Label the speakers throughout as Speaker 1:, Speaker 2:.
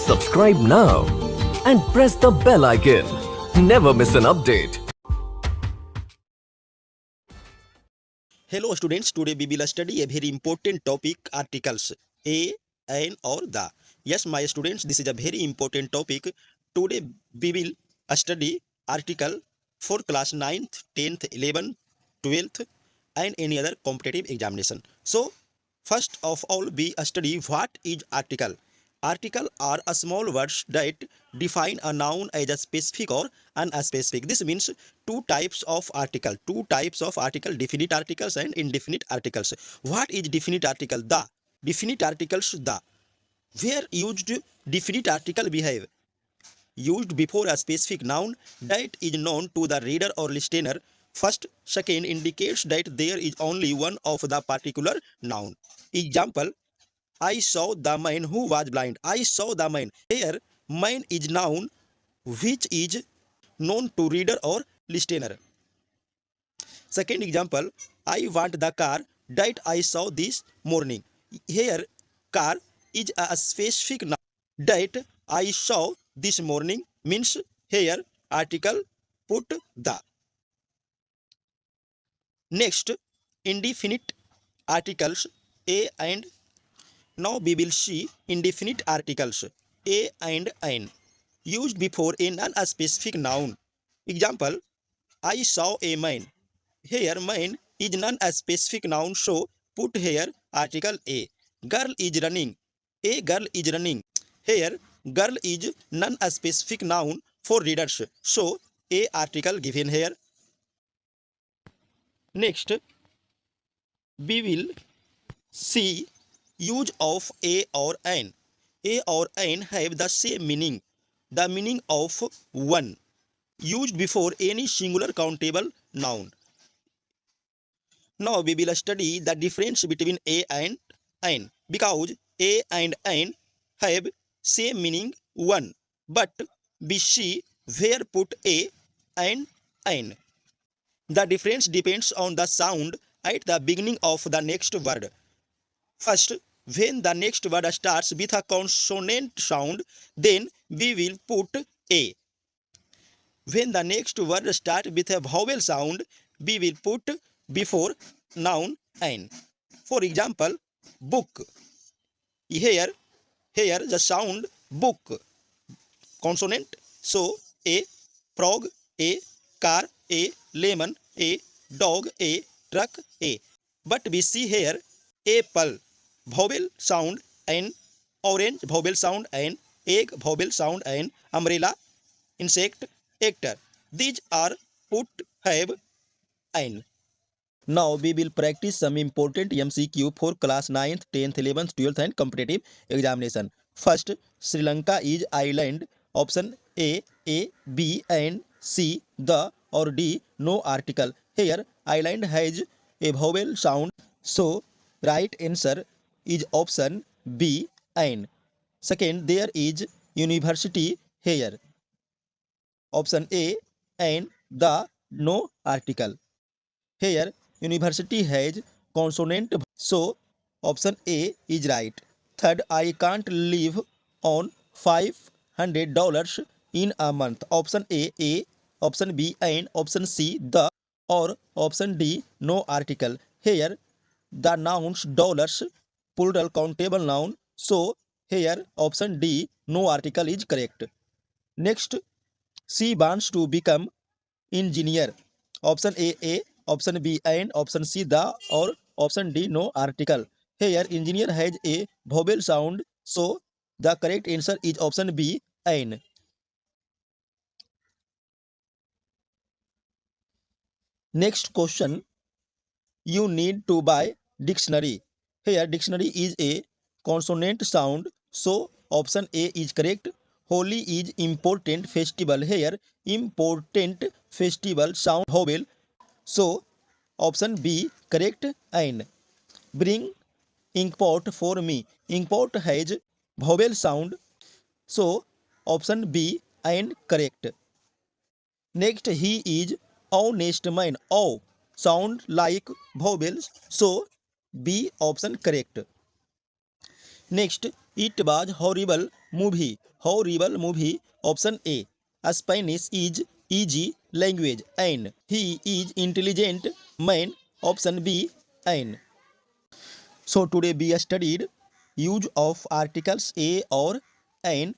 Speaker 1: Subscribe now and press the bell icon. Never miss an update.
Speaker 2: Hello students, today we will study a very important topic, articles, a, an or the. Yes my students, this is a very important topic. Today we will study article for class 9th, 10th, 11th, 12th and any other competitive examination. So first of all we study what is article. Article are a small words that define a noun as a specific or unspecific. This means two types of article, definite articles and indefinite articles. What is definite article? The definite articles, the where used definite article behave used before a specific noun that is known to the reader or listener. First, second indicates that there is only one of the particular noun. Example: I saw the man who was blind. I saw the man. Here, man is noun which is known to reader or listener. Second example: I want the car that I saw this morning. Here, car is a specific noun that I saw this morning means here article put the. Next, indefinite articles a and. Now we will see indefinite articles a and an used before a non-specific noun. Example: I saw a man. Here man is non-specific noun, so put here article a. Girl is running. A girl is running. Here girl is non-specific noun for readers, so a article given here. Next we will see use of a or an. A or an have the same meaning, the meaning of one, used before any singular countable noun. Now we will study the difference between a and an. Because a and an have same meaning one, but we see where put a and an. The difference depends on the sound at the beginning of the next word. First, when the next word starts with a consonant sound, then we will put a. When the next word starts with a vowel sound, we will put before noun an. For example, book. Here the sound book, consonant, so a, frog a, car a, lemon a, dog a, truck a. But we see here apple, vowel sound an, orange vowel sound an, egg vowel sound an, umbrella, insect, actor. These are put have an. Now we will practice some important MCQ for class 9th, 10th, 11th, 12th and competitive examination. First, Sri Lanka is island. Option A, B and C, the or D, no article. Here, island has a vowel sound, so right answer is option B and. Second, there is university here. Option A and the, no article. Here, university has consonant, so option A is right. Third, I can't live on $500 in a month. Option A, option B, and option C, the, or option D, no article. Here, the nouns dollars, plural countable noun, so here option D, no article is correct. Next, she wants to become engineer. Option A, option B and option C, the, or option D, no article. Here engineer has a vowel sound, so the correct answer is option B and. Next question, you need to buy dictionary. Here dictionary is a consonant sound, so option A is correct. Holi is important festival. Here important festival sound vowel, so option B correct and. Bring inkpot for me. Inkpot has vowel sound, so option B and correct. Next, he is honest man. O sound like vowels, so B option correct. Next, it was horrible movie. Horrible movie. Option A. Spanish is easy language and he is intelligent man. Option B. Ein. So today we studied use of articles a or an.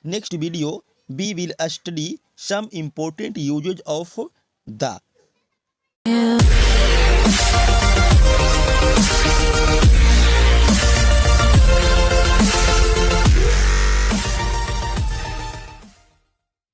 Speaker 2: Next video we will study some important uses of the.